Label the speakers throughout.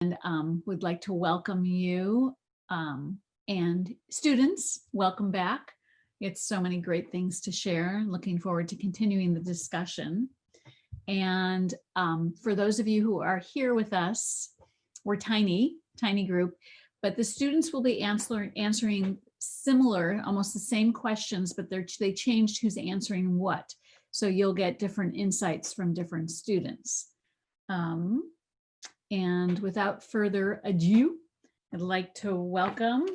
Speaker 1: and would like to welcome you and students. Welcome back. It's so many great things to share. Looking forward to continuing the discussion. And for those of you who are here with us, we're tiny group, but the students will be answering similar, almost the same questions, but they changed who's answering what. So you'll get different insights from different students. And without further ado, I'd like to welcome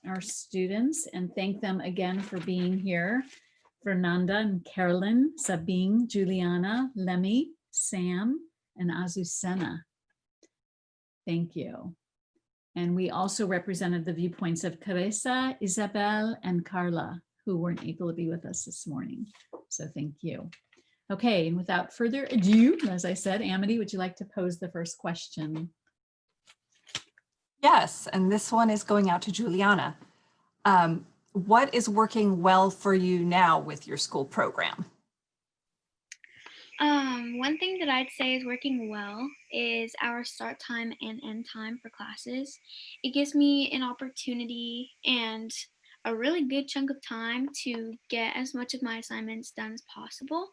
Speaker 1: our students and thank them again for being here. Fernanda and Carolyn, Sabine, Juliana, Lemmy, Sam, and Azucena. Thank you. And we also represented the viewpoints of Teresa, Isabel, and Carla, who weren't able to be with us this morning. So thank you. Okay, and without further ado, as I said, Amity, would you like to pose the first question?
Speaker 2: Yes, and this one is going out to Juliana. What is working well for you now with your school program?
Speaker 3: One thing that I'd say is working well is our start time and end time for classes. It gives me an opportunity and a really good chunk of time to get as much of my assignments done as possible.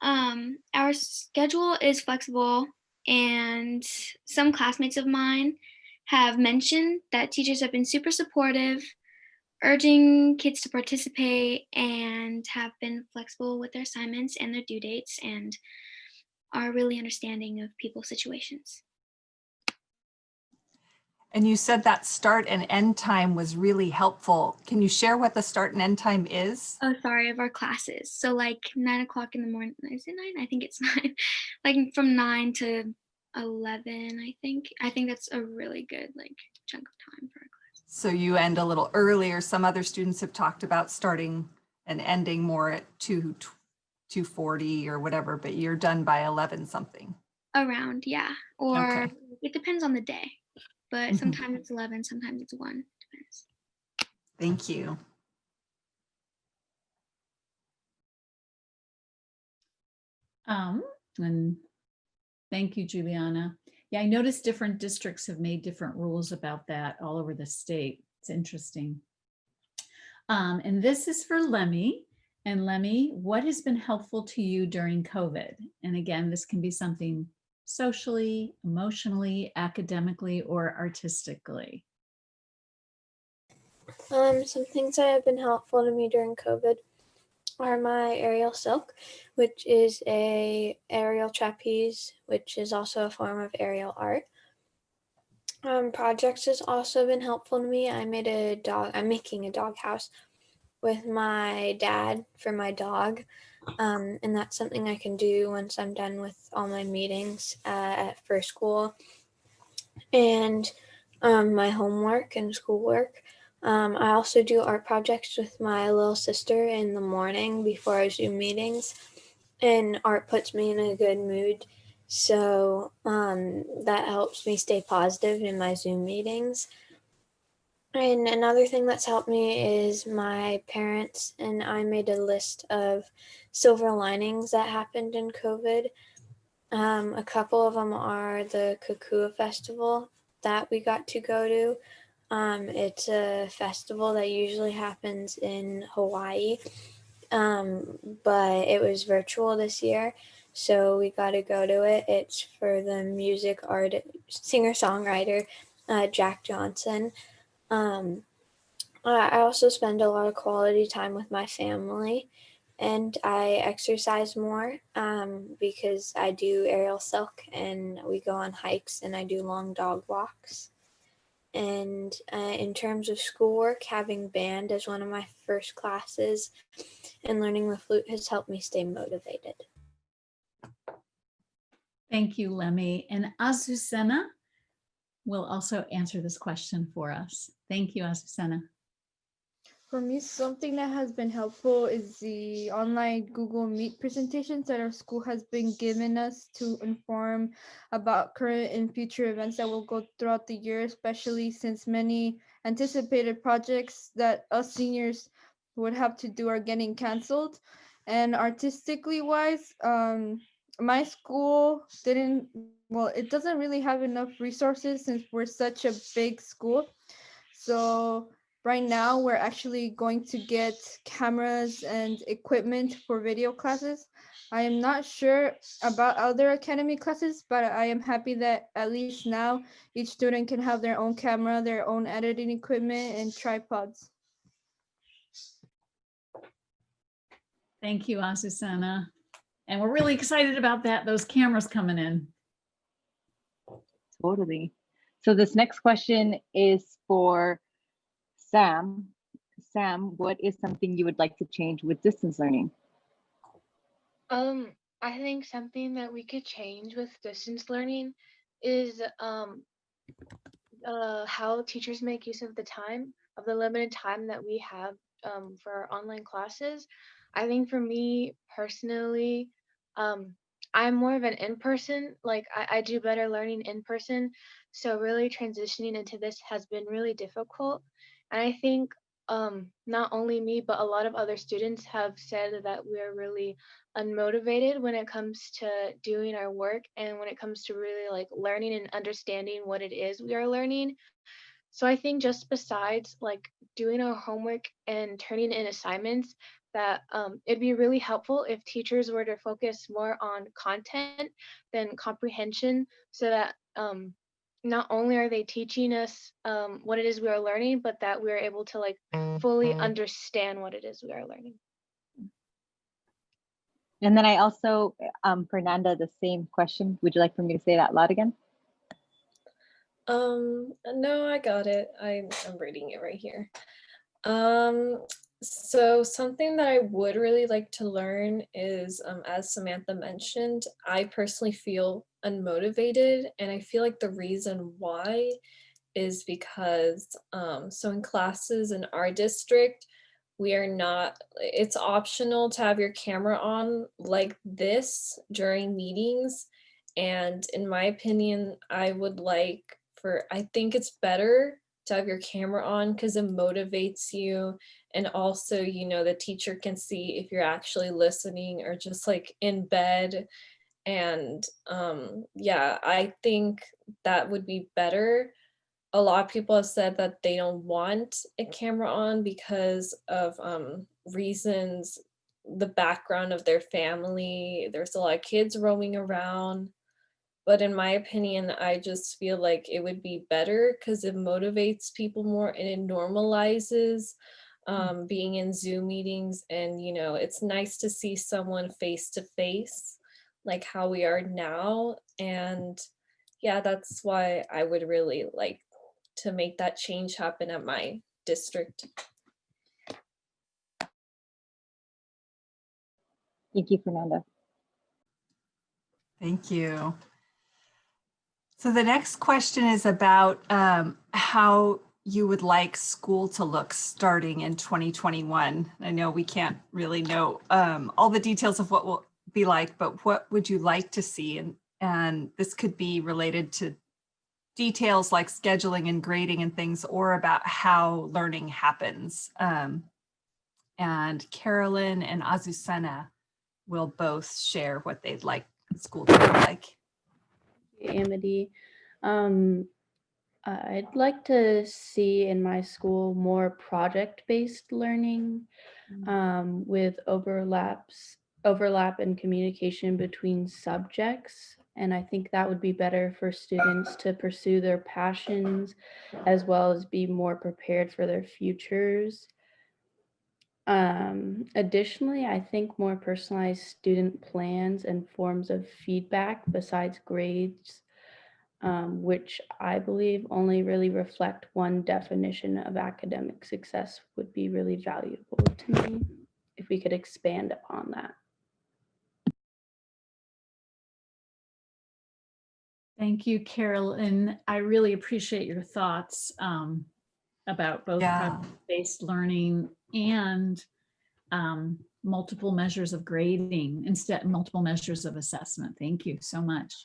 Speaker 3: Our schedule is flexible, and some classmates of mine have mentioned that teachers have been super supportive, urging kids to participate, and have been flexible with their assignments and their due dates, and are really understanding of people's situations.
Speaker 2: And you said that start and end time was really helpful. Can you share what the start and end time is?
Speaker 3: Oh, sorry, of our classes. So like 9 o'clock in the morning, is it 9? I think it's 9. Like from 9 to 11, I think. I think that's a really good like chunk of time for our class.
Speaker 2: So you end a little earlier. Some other students have talked about starting and ending more at 2:40 or whatever, but you're done by 11 something.
Speaker 3: Around, yeah. Or
Speaker 2: Okay.
Speaker 3: it depends on the day. But sometimes it's 11, sometimes it's 1. Depends.
Speaker 2: Thank you.
Speaker 1: And thank you, Juliana. Yeah, I noticed different districts have made different rules about that all over the state. It's interesting. And this is for Lemmy. And Lemmy, what has been helpful to you during COVID? And again, this can be something socially, emotionally, academically, or artistically.
Speaker 4: Some things that have been helpful to me during COVID are my aerial silk, which is a aerial trapeze, which is also a form of aerial art. Projects has also been helpful to me. I'm making a dog house with my dad for my dog. And that's something I can do once I'm done with all my meetings for school and my homework and schoolwork. I also do art projects with my little sister in the morning before our Zoom meetings, and art puts me in a good mood. So that helps me stay positive in my Zoom meetings. And another thing that's helped me is my parents and I made a list of silver linings that happened in COVID. A couple of them are the Kukua Festival that we got to go to. It's a festival that usually happens in Hawaii, but it was virtual this year, so we got to go to it. It's for the singer-songwriter Jack Johnson. I also spend a lot of quality time with my family, and I exercise more because I do aerial silk and we go on hikes and I do long dog walks. And in terms of schoolwork, having band as one of my first classes and learning the flute has helped me stay motivated.
Speaker 1: Thank you, Lemmy. And Azucena will also answer this question for us. Thank you, Azucena.
Speaker 5: For me, something that has been helpful is the online Google Meet presentations that our school has been giving us to inform about current and future events that will go throughout the year, especially since many anticipated projects that us seniors would have to do are getting canceled. And artistically wise, my school didn't, well, it doesn't really have enough resources since we're such a big school. So right now we're actually going to get cameras and equipment for video classes. I am not sure about other academy classes, but I am happy that at least now each student can have their own camera, their own editing equipment, and tripods.
Speaker 1: Thank you, Azucena. And we're really excited about that, those cameras coming in.
Speaker 6: Totally. So this next question is for Sam. Sam, what is something you would like to change with distance learning?
Speaker 7: I think something that we could change with distance learning is how teachers make use of the time, of the limited time that we have for our online classes. I think for me personally, I'm more of an in-person, like I do better learning in person. So really transitioning into this has been really difficult. And I think not only me, but a lot of other students have said that we're really unmotivated when it comes to doing our work and when it comes to really like learning and understanding what it is we are learning. So I think just besides like doing our homework and turning in assignments, that it'd be really helpful if teachers were to focus more on content than comprehension, so that not only are they teaching us what it is we are learning, but that we are able to like fully understand what it is we are learning.
Speaker 6: And then I also, Fernanda, the same question. Would you like for me to say that loud again?
Speaker 8: No, I got it. I'm reading it right here. So something that I would really like to learn is, as Samantha mentioned, I personally feel unmotivated, and I feel like the reason why is because, so in classes in our district, we are not, it's optional to have your camera on like this during meetings. And in my opinion, I would like I think it's better to have your camera on because it motivates you. And also, you know, the teacher can see if you're actually listening or just like in bed. And yeah, I think that would be better. A lot of people have said that they don't want a camera on because of reasons, the background of their family. There's a lot of kids roaming around. But in my opinion, I just feel like it would be better because it motivates people more and it normalizes being in Zoom meetings. And, you know, it's nice to see someone face to face, like how we are now. And yeah, that's why I would really like to make that change happen at my district.
Speaker 6: Thank you, Fernanda.
Speaker 2: Thank you. So the next question is about how you would like school to look starting in 2021. I know we can't really know all the details of what will be like, but what would you like to see? And this could be related to details like scheduling and grading and things, or about how learning happens. And Carolyn and Azucena will both share what they'd like school to look like.
Speaker 9: Amity. I'd like to see in my school more project-based learning with overlap and communication between subjects. And I think that would be better for students to pursue their passions as well as be more prepared for their futures. Additionally, I think more personalized student plans and forms of feedback besides grades, which I believe only really reflect one definition of academic success, would be really valuable to me if we could expand upon that.
Speaker 1: Thank you, Carolyn. I really appreciate your thoughts about both project-based learning and multiple measures of grading instead multiple measures of assessment. Thank you so much.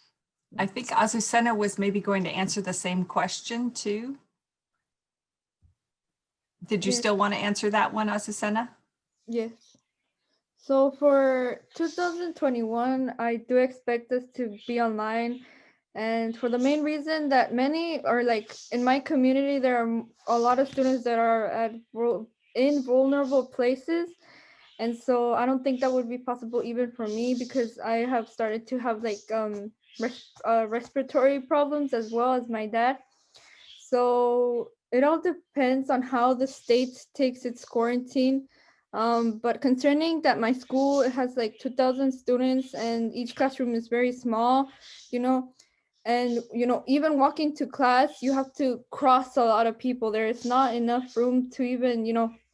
Speaker 2: I think Azucena was maybe going to answer the same question too. Did you still want to answer that one, Azucena?
Speaker 5: Yes. So for 2021, I do expect us to be online. And for the main reason that many are like in my community, there are a lot of students that are in vulnerable places. And so I don't think that would be possible even for me because I have started to have like respiratory problems as well as my dad. So it all depends on how the state takes its quarantine. But concerning that my school it has like 2,000 students and each classroom is very small, you know, and even walking to class, you have to cross a lot of people. There is not enough room to even,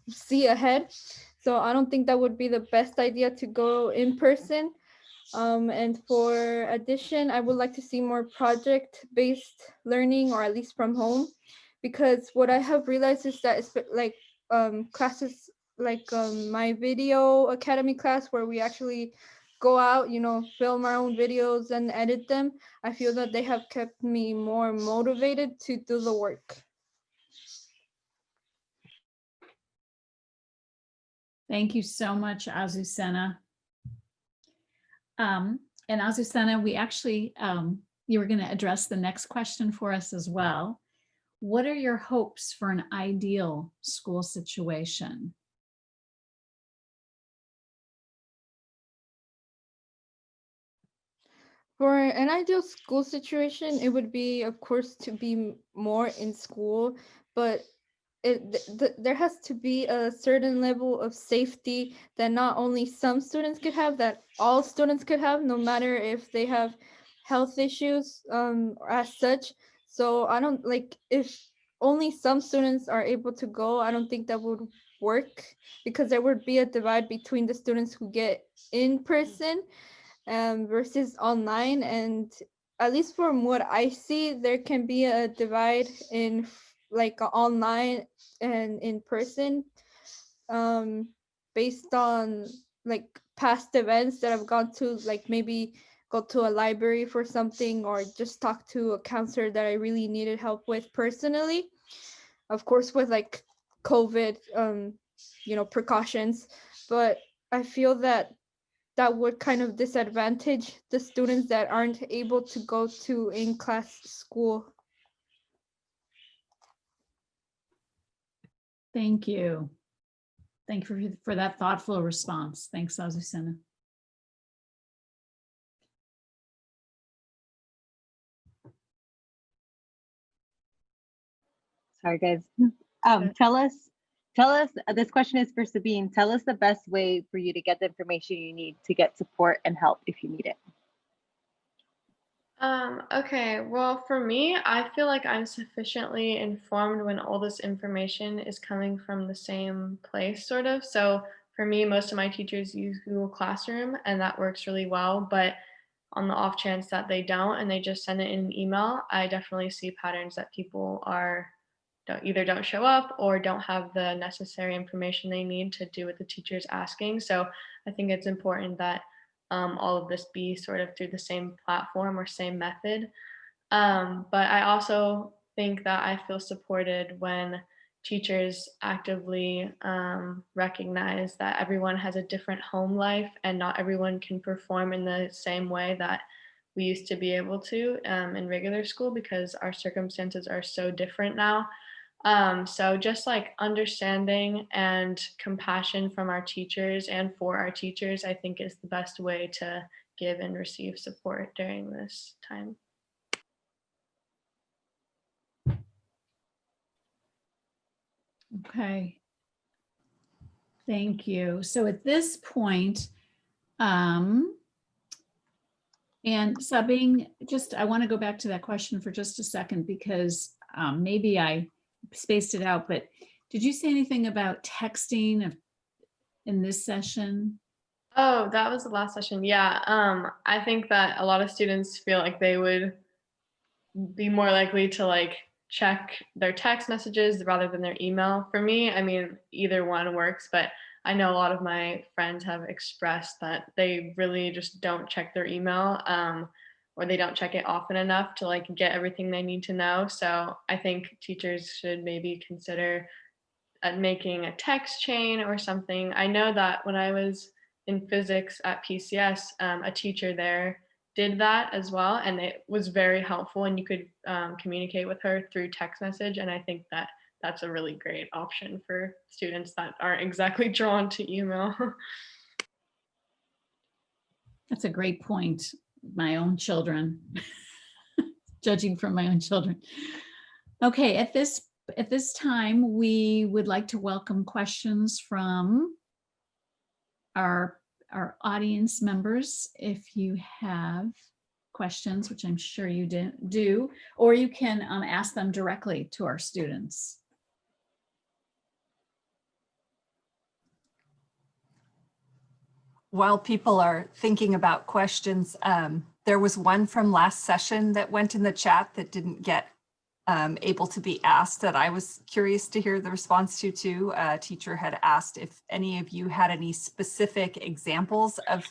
Speaker 5: see ahead. So I don't think that would be the best idea to go in person. And for addition, I would like to see more project-based learning, or at least from home, because what I have realized is that it's like classes like my video academy class where we actually go out, film our own videos and edit them. I feel that they have kept me more motivated to do the work.
Speaker 1: Thank you so much, Azucena. And Azucena, we actually, you were going to address the next question for us as well. What are your hopes for an ideal school situation?
Speaker 5: For an ideal school situation, it would be, of course, to be more in school, but there has to be a certain level of safety that not only some students could have, that all students could have, no matter if they have health issues as such. So I don't like, if only some students are able to go, I don't think that would work, because there would be a divide between the students who get in person versus online. And at least from what I see, there can be a divide in like online and in person, based on like past events that I've gone to, like maybe go to a library for something or just talk to a counselor that I really needed help with personally. Of course, with like COVID, precautions. But I feel that would kind of disadvantage the students that aren't able to go to in-class school.
Speaker 1: Thank you. Thank you for that thoughtful response. Thanks, Azucena.
Speaker 6: Sorry, guys. Tell us, this question is for Sabine. Tell us the best way for you to get the information you need to get support and help if you need it.
Speaker 7: Okay, well, for me, I feel like I'm sufficiently informed when all this information is coming from the same place, sort of. So for me, most of my teachers use Google Classroom, and that works really well. But on the off chance that they don't and they just send it in an email, I definitely see patterns that people either don't show up or don't have the necessary information they need to do what the teacher's asking. So I think it's important that all of this be sort of through the same platform or same method. But I also think that I feel supported when teachers actively recognize that everyone has a different home life and not everyone can perform in the same way that we used to be able to in regular school, because our circumstances are so different now. So just like understanding and compassion from our teachers and for our teachers, I think is the best way to give and receive support during this time.
Speaker 1: Okay. Thank you. So at this point, and Sabine, I want to go back to that question for just a second, because maybe I spaced it out, but did you say anything about texting in this session?
Speaker 7: Oh, that was the last session. Yeah. I think that a lot of students feel like they would be more likely to like check their text messages rather than their email. For me, I mean, either one works, but I know a lot of my friends have expressed that they really just don't check their email, or they don't check it often enough to like get everything they need to know. So I think teachers should maybe consider making a text chain or something. I know that when I was
Speaker 10: in physics at PCS, a teacher there did that as well, and it was very helpful, and you could communicate with her through text message, and I think that that's a really great option for students that aren't exactly drawn to email.
Speaker 1: That's a great point. My own children, judging from my own children. Okay, at this time, we would like to welcome questions from our audience members. If you have questions, which I'm sure you do, or you can ask them directly to our students.
Speaker 2: While people are thinking about questions, there was one from last session that went in the chat that didn't get able to be asked that I was curious to hear the response to too. A teacher had asked if any of you had any specific examples of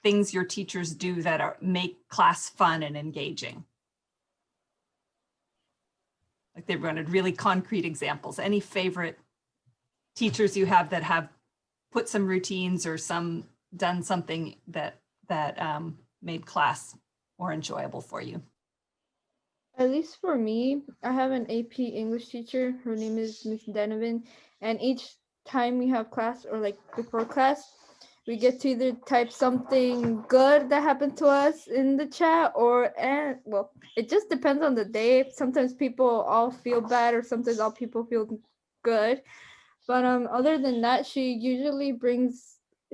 Speaker 2: things your teachers do that make class fun and engaging. Like they wanted really concrete examples. Any favorite teachers you have that have put some routines or done something that made class more enjoyable for you?
Speaker 5: At least for me, I have an AP English teacher. Her name is Miss Donovan. And each time we have class or like before class, we get to either type something good that happened to us in the chat well, it just depends on the day. Sometimes people all feel bad or sometimes all people feel good. But other than that, she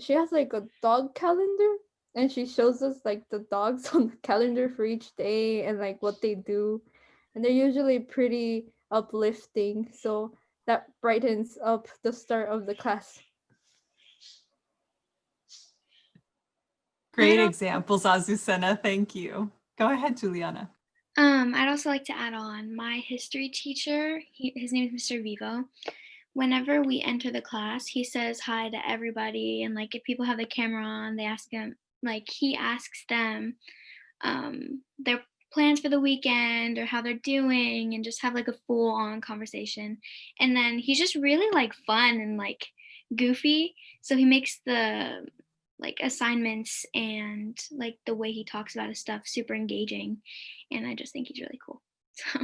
Speaker 5: has like a dog calendar. And she shows us like the dogs on the calendar for each day and like what they do. And they're usually pretty uplifting. So that brightens up the start of the class.
Speaker 2: Great examples, Azucena. Thank you. Go ahead, Juliana.
Speaker 3: I'd also like to add on my history teacher. His name is Mr. Vivo. Whenever we enter the class, he says hi to everybody. And like if people have the camera on, they ask him, like he asks them their plans for the weekend or how they're doing and just have like a full on conversation. And then he's just really like fun and like goofy. So he makes the like assignments and like the way he talks about his stuff super engaging. And I just think he's really cool. So.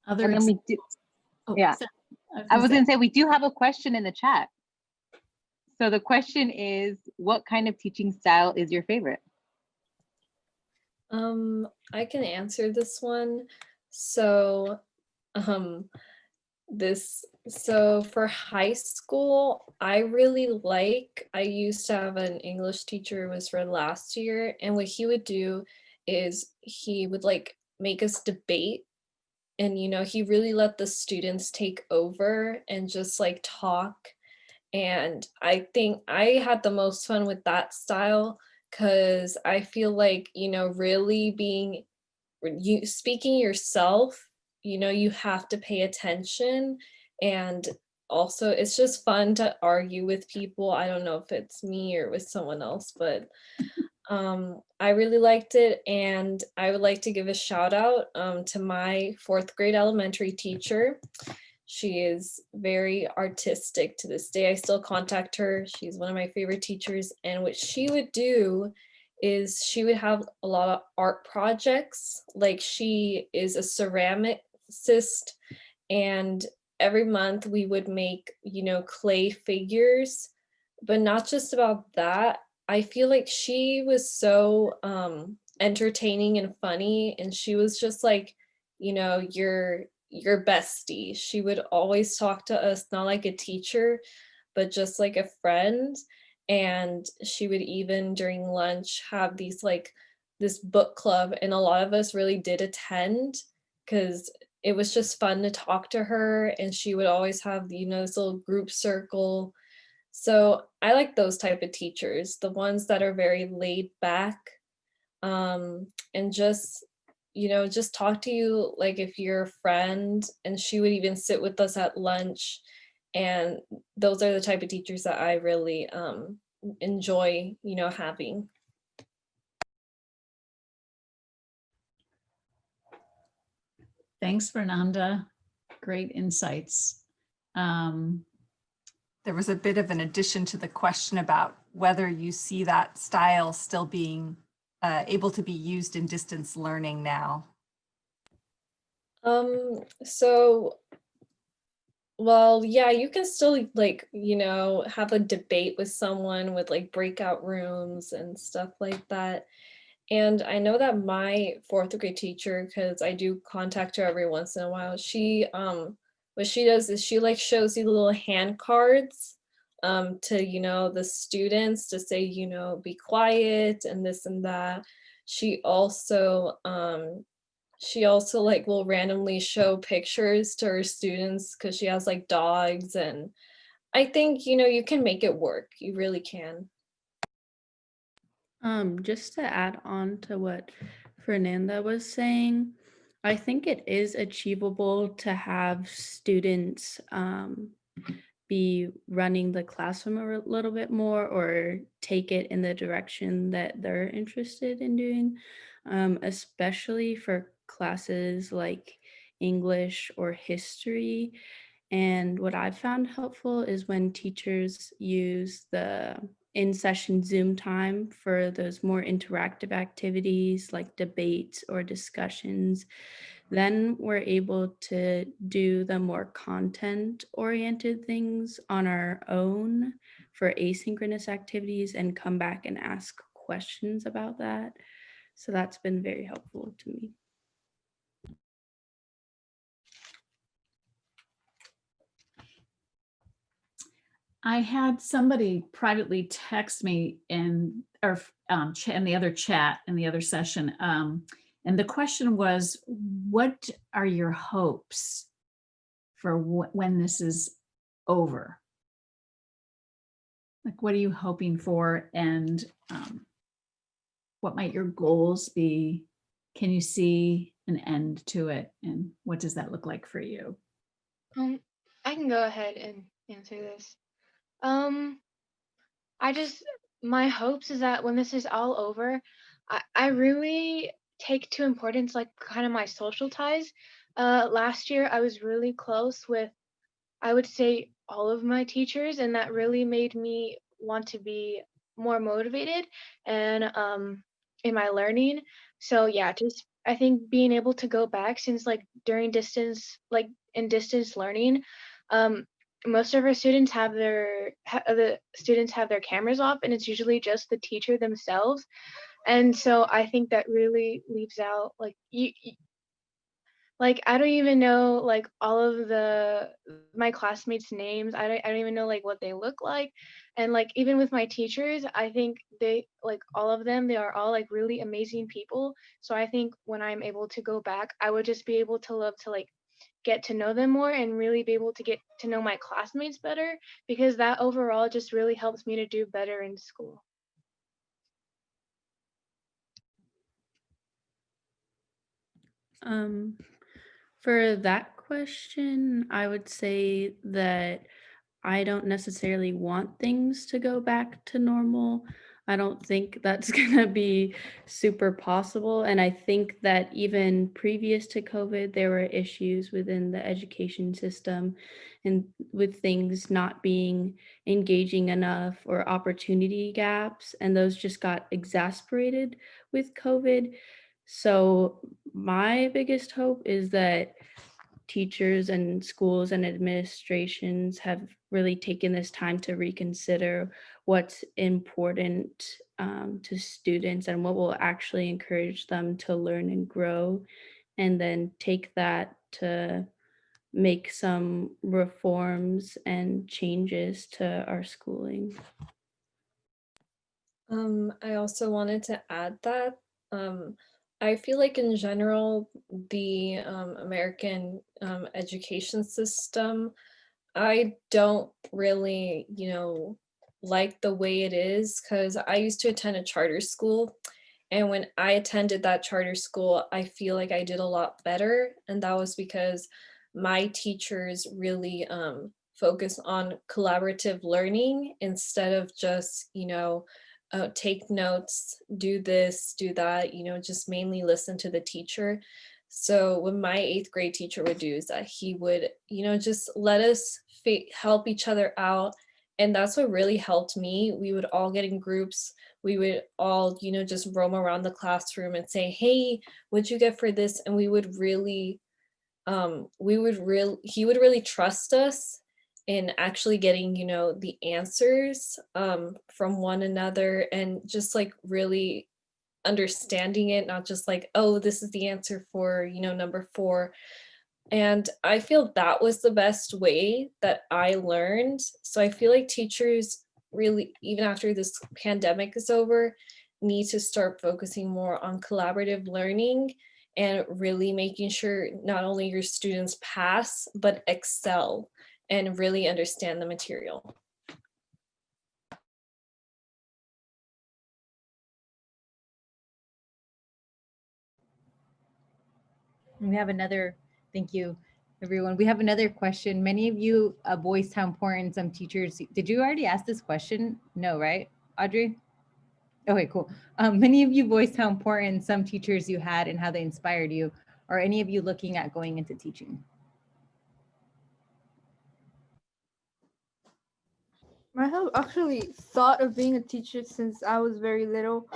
Speaker 6: And then we do, yeah. I was going to say, we do have a question in the chat. So the question is, what kind of teaching style is your favorite?
Speaker 8: I can answer this one. So, for high school, I used to have an English teacher, it was for last year, and what he would do is he would like make us debate. And, he really let the students take over and just like talk. And I think I had the most fun with that style because I feel like, really speaking yourself, you have to pay attention. And also it's just fun to argue with people. I don't know if it's me or with someone else, but I really liked it. And I would like to give a shout out to my 4th grade elementary teacher. She is very artistic to this day. I still contact her. She's one of my favorite teachers. And what she would do is she would have a lot of art projects. Like she is a ceramicist, and every month we would make, clay figures, but not just about that. I feel like she was so entertaining and funny, and she was just like, your bestie. She would always talk to us, not like a teacher, but just like a friend. And she would even during lunch have this book club, and a lot of us really did attend because it was just fun to talk to her. And she would always have, this little group circle. So I like those type of teachers, the ones that are very laid back, and just talk to you like if you're a friend. And she would even sit with us at lunch. And those are the type of teachers that I really enjoy, having.
Speaker 1: Thanks, Fernanda. Great insights.
Speaker 2: there was a bit of an addition to the question about whether you see that style still being able to be used in distance learning now.
Speaker 8: So, well, yeah, you can still like, have a debate with someone with like breakout rooms and stuff like that. And I know that my fourth grade teacher, because I do contact her every once in a while, what she does is she like shows you little hand cards to, the students to say, be quiet and this and that. She also like will randomly show pictures to her students because she has like dogs, and I think, you can make it work. You really can.
Speaker 9: Just to add on to what Fernanda was saying, I think it is achievable to have students be running the classroom a little bit more or take it in the direction that they're interested in doing, especially for classes like English or history. And what I've found helpful is when teachers use the in-session Zoom time for those more interactive activities like debates or discussions. Then we're able to do the more content-oriented things on our own for asynchronous activities and come back and ask questions about that. So that's been very helpful to me.
Speaker 1: I had somebody privately text me in in the other chat in the other session, and the question was, "What are your hopes for when this is over? Like, what are you hoping for, and what might your goals be? Can you see an end to it, and what does that look like for you?"
Speaker 7: I can go ahead and answer this. My hopes is that when this is all over, I really take to importance like kind of my social ties. Last year I was really close with, I would say, all of my teachers, and that really made me want to be more motivated and in my learning. So yeah, just I think being able to go back, since like during distance, like in distance learning, um, most of our students have the students have their cameras off, and it's usually just the teacher themselves. And so I think that really leaves out like like I don't even know like all of my classmates' names. I don't even know like what they look like. And like even with my teachers, I think they like all of them, they are all like really amazing people. So I think when I'm able to go back, I would just be able to love to like get to know them more and really be able to get to know my classmates better, because that overall just really helps me to do better in school.
Speaker 9: For that question, I would say that I don't necessarily want things to go back to normal. I don't think that's going to be super possible. And I think that even previous to COVID, there were issues within the education system and with things not being engaging enough or opportunity gaps. And those just got exasperated with COVID. So my biggest hope is that teachers and schools and administrations have really taken this time to reconsider what's important to students and what will actually encourage them to learn and grow, and then take that to make some reforms and changes to our schooling.
Speaker 8: I also wanted to add that I feel like in general, the American education system, I don't really, like the way it is, because I used to attend a charter school. And when I attended that charter school, I feel like I did a lot better. And that was because my teachers really focus on collaborative learning instead of just, take notes, do this, do that, just mainly listen to the teacher. So what my 8th grade teacher would do is that he would, just let us help each other out And that's what really helped me. We would all get in groups. We would all, just roam around the classroom and say, hey, what'd you get for this? And he would really trust us in actually getting, the answers from one another, and just like really understanding it, not just like, oh, this is the answer for, number 4. And I feel that was the best way that I learned. So I feel like teachers really, even after this pandemic is over, need to start focusing more on collaborative learning and really making sure not only your students pass, but excel and really understand the material.
Speaker 11: We have another, thank you, everyone. We have another question. Many of you voiced how important some teachers, did you already ask this question? No, right, Audrey? Okay, cool. Many of you voiced how important some teachers you had and how they inspired you. Are any of you looking at going into teaching?
Speaker 5: I have actually thought of being a teacher since I was very little,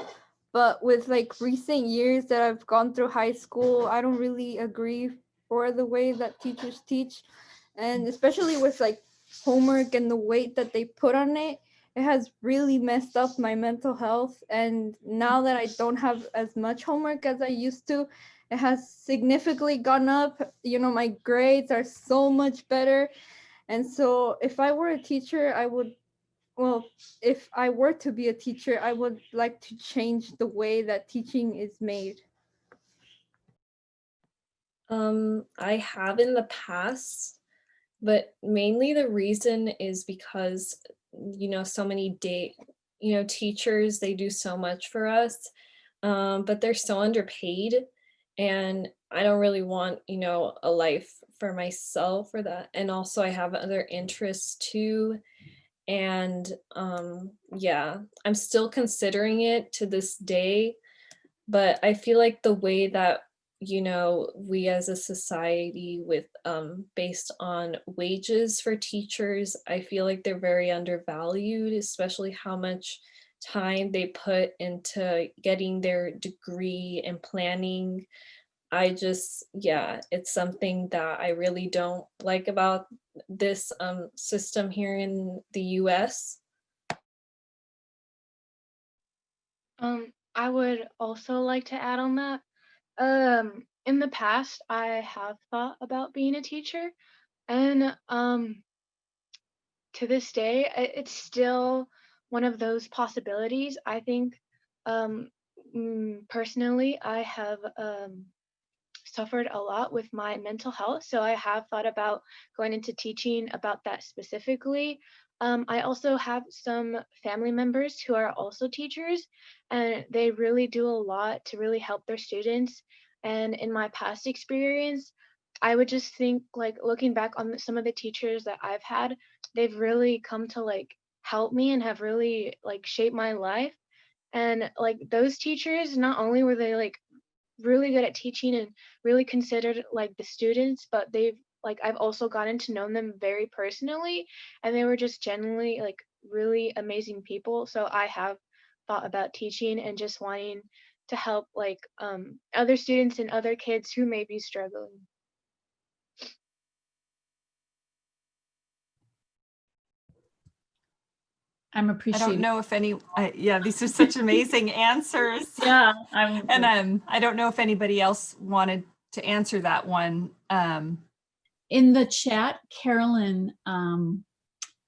Speaker 5: but with like recent years that I've gone through high school, I don't really agree for the way that teachers teach, and especially with like homework and the weight that they put on it, it has really messed up my mental health. And now that I don't have as much homework as I used to, it has significantly gone up. My grades are so much better. And so if I were a teacher, if I were to be a teacher, I would like to change the way that teaching is made.
Speaker 8: I have in the past, but mainly the reason is because, so many teachers, they do so much for us, but they're so underpaid, and I don't really want, a life for myself for that. And also I have other interests too. And yeah, I'm still considering it to this day, but I feel like the way that we as a society with based on wages for teachers, I feel like they're very undervalued, especially how much time they put into getting their degree and planning. Yeah, it's something that I really don't like about this system here in the US.
Speaker 7: I would also like to add on that. In the past, I have thought about being a teacher, and to this day, it's still one of those possibilities. I think, personally, I have suffered a lot with my mental health, so I have thought about going into teaching about that specifically. I also have some family members who are also teachers, and they really do a lot to really help their students. And in my past experience, I would just think, like, looking back on some of the teachers that I've had, they've really come to like help me and have really like shaped my life. And like those teachers, not only were they like really good at teaching and really considered like the students, but I've also gotten to know them very personally, and they were just genuinely like really amazing people. So I have thought about teaching and just wanting to help like other students and other kids who may be struggling.
Speaker 1: I'm
Speaker 2: I
Speaker 1: appreciating.
Speaker 2: don't know if yeah, these are such amazing answers.
Speaker 1: Yeah,
Speaker 2: And I don't know if anybody else wanted to answer that one.
Speaker 1: In the chat, Carolyn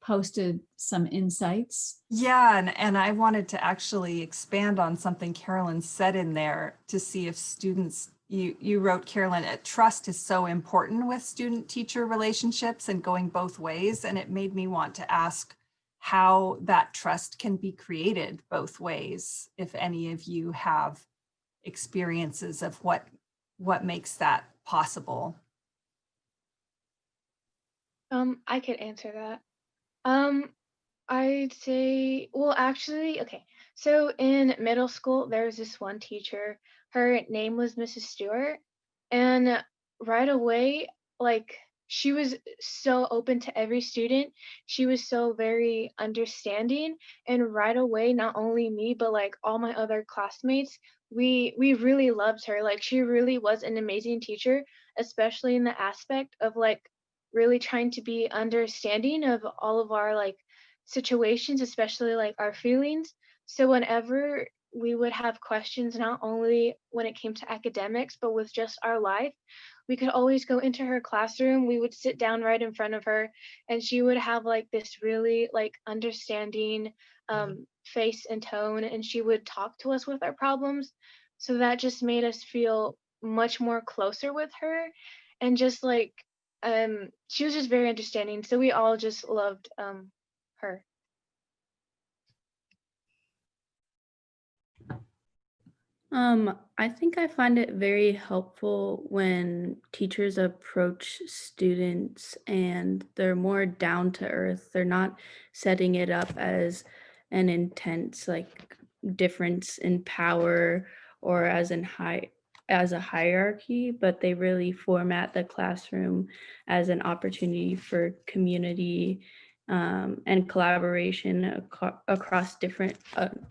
Speaker 1: posted some insights.
Speaker 2: Yeah, and I wanted to actually expand on something Carolyn said in there to see if students, you wrote, Carolyn, trust is so important with student-teacher relationships and going both ways. And it made me want to ask how that trust can be created both ways, if any of you have experiences of what makes that possible.
Speaker 7: I could answer that. I'd say, well, actually, okay. So in middle school, there was this one teacher. Her name was Mrs. Stewart, and right away, like she was so open to every student. She was so very understanding, and right away, not only me, but like all my other classmates, we really loved her. Like she really was an amazing teacher, especially in the aspect of like really trying to be understanding of all of our like situations, especially like our feelings. So whenever we would have questions, not only when it came to academics, but with just our life, we could always go into her classroom. We would sit down right in front of her, and she would have like this really like understanding face and tone, and she would talk to us with our problems. So that just made us feel much more closer with her, and just like she was just very understanding. So we all just loved her.
Speaker 9: I think I find it very helpful when teachers approach students and they're more down to earth. They're not setting it up as an intense like difference in power or as a hierarchy, but they really format the classroom as an opportunity for community and collaboration across different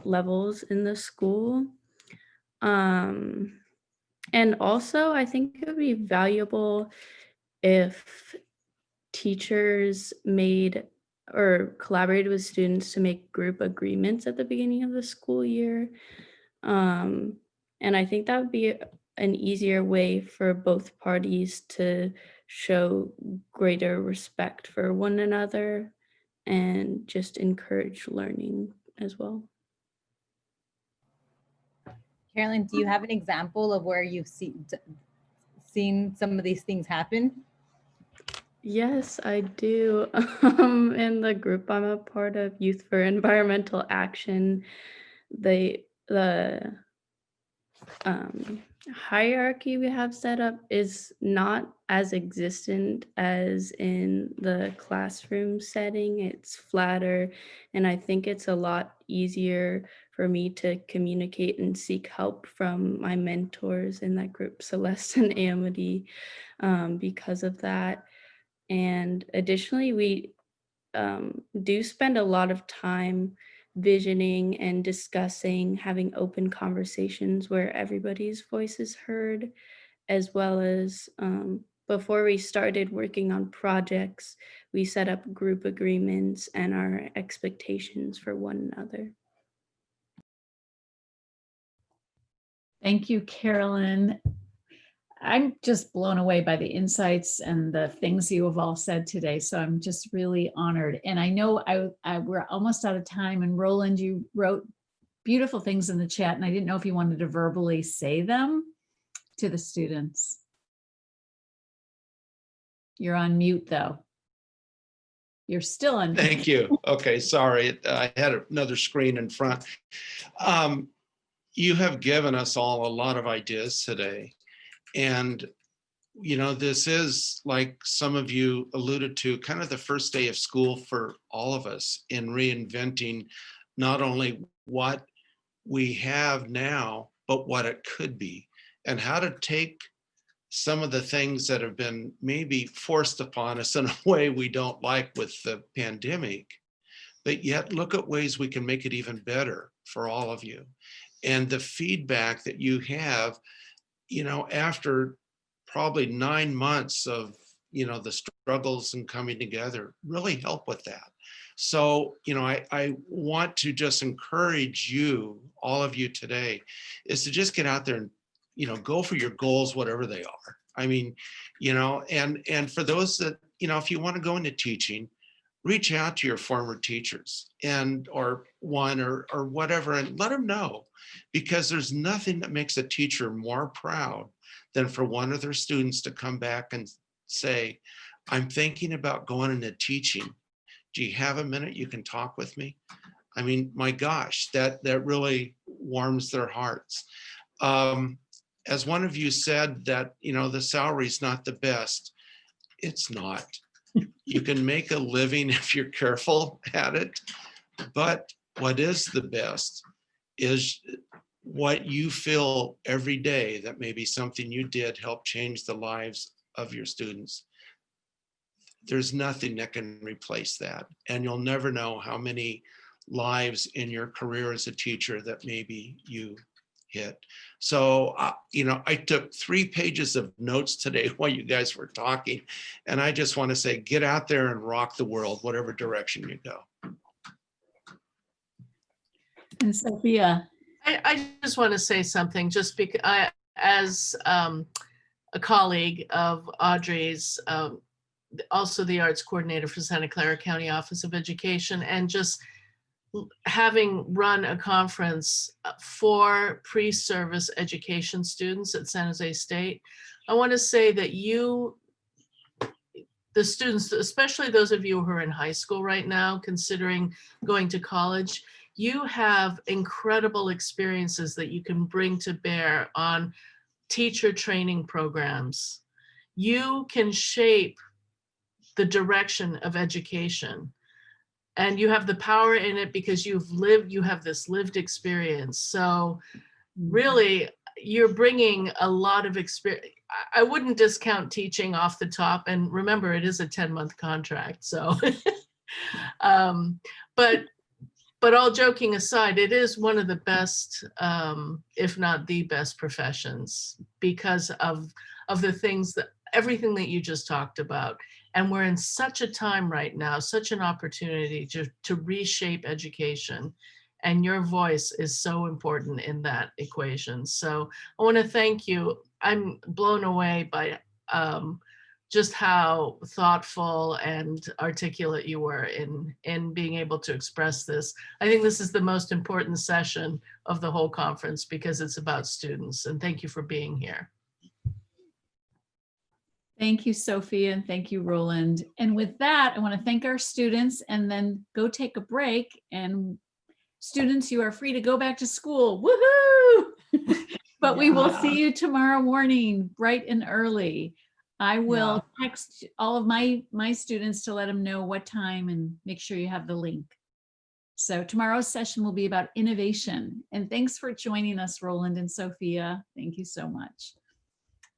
Speaker 9: levels in the school. And also, I think it would be valuable if teachers made or collaborated with students to make group agreements at the beginning of the school year. And I think that would be an easier way for both parties to show greater respect for one another and just encourage learning as well.
Speaker 11: Carolyn, do you have an example of where you've seen some of these things happen?
Speaker 9: Yes, I do. In the group I'm a part of, Youth for Environmental Action, the hierarchy we have set up is not as existent as in the classroom setting. It's flatter, and I think it's a lot easier for me to communicate and seek help from my mentors in that group, Celeste and Amity, because of that. And additionally, we do spend a lot of time visioning and discussing, having open conversations where everybody's voice is heard, as well as before we started working on projects, we set up group agreements and our expectations for one another.
Speaker 1: Thank you, Carolyn. I'm just blown away by the insights and the things you have all said today. So I'm just really honored. And I know we're almost out of time. And Roland, you wrote beautiful things in the chat, and I didn't know if you wanted to verbally say them to the students. You're on mute, though. You're still on mute.
Speaker 12: Thank you. Okay, sorry. I had another screen in front. You have given us all a lot of ideas today. And, you know, this is, like some of you alluded to, kind of the first day of school for all of us in reinventing not only what we have now, but what it could be, and how to take some of the things that have been maybe forced upon us in a way we don't like with the pandemic, but yet look at ways we can make it even better for all of you. And the feedback that you have, you know, after probably 9 months of, you know, the struggles and coming together really help with that. So, you know, I want to just encourage you, all of you today, is to just get out there and, you know, go for your goals, whatever they are. I mean, you know, and for those that, you know, if you want to go into teaching, reach out to your former teachers or whatever, and let them know, because there's nothing that makes a teacher more proud than for one of their students to come back and say, I'm thinking about going into teaching. Do you have a minute you can talk with me? I mean, my gosh, that really warms their hearts. As one of you said that, you know, the salary's not the best. It's not. You can make a living if you're careful at it, but what is the best is what you feel every day that maybe something you did help change the lives of your students. there's nothing that can replace that. And you'll never know how many lives in your career as a teacher that maybe you hit. So, I took 3 pages of notes today while you guys were talking. And I just want to say, get out there and rock the world, whatever direction you go.
Speaker 1: And Sophia.
Speaker 13: I just want to say something, just because as a colleague of Audrey's, also the arts coordinator for Santa Clara County Office of Education, and just having run a conference for pre-service education students at San Jose State, I want to say that the students, especially those of you who are in high school right now, considering going to college, you have incredible experiences that you can bring to bear on teacher training programs. You can shape the direction of education, and you have the power in it because you have this lived experience. So really, you're bringing a lot of experience. I wouldn't discount teaching off the top, and remember, it is a 10-month contract. So, but all joking aside, it is one of the best, if not the best professions, because of the things everything that you just talked about. And we're in such a time right now, such an opportunity to reshape education. And your voice is so important in that equation. So I want to thank you. I'm blown away by just how thoughtful and articulate you were in being able to express this. I think this is the most important session of the whole conference because it's about students. And thank you for being here.
Speaker 1: Thank you, Sophia, and thank you, Roland. And with that, I want to thank our students and then go take a break. And students, you are free to go back to school. Woohoo! But we will see you tomorrow morning, bright and early. I will text all of my students to let them know what time and make sure you have the link. So tomorrow's session will be about innovation. And thanks for joining us, Roland and Sophia. Thank you so much.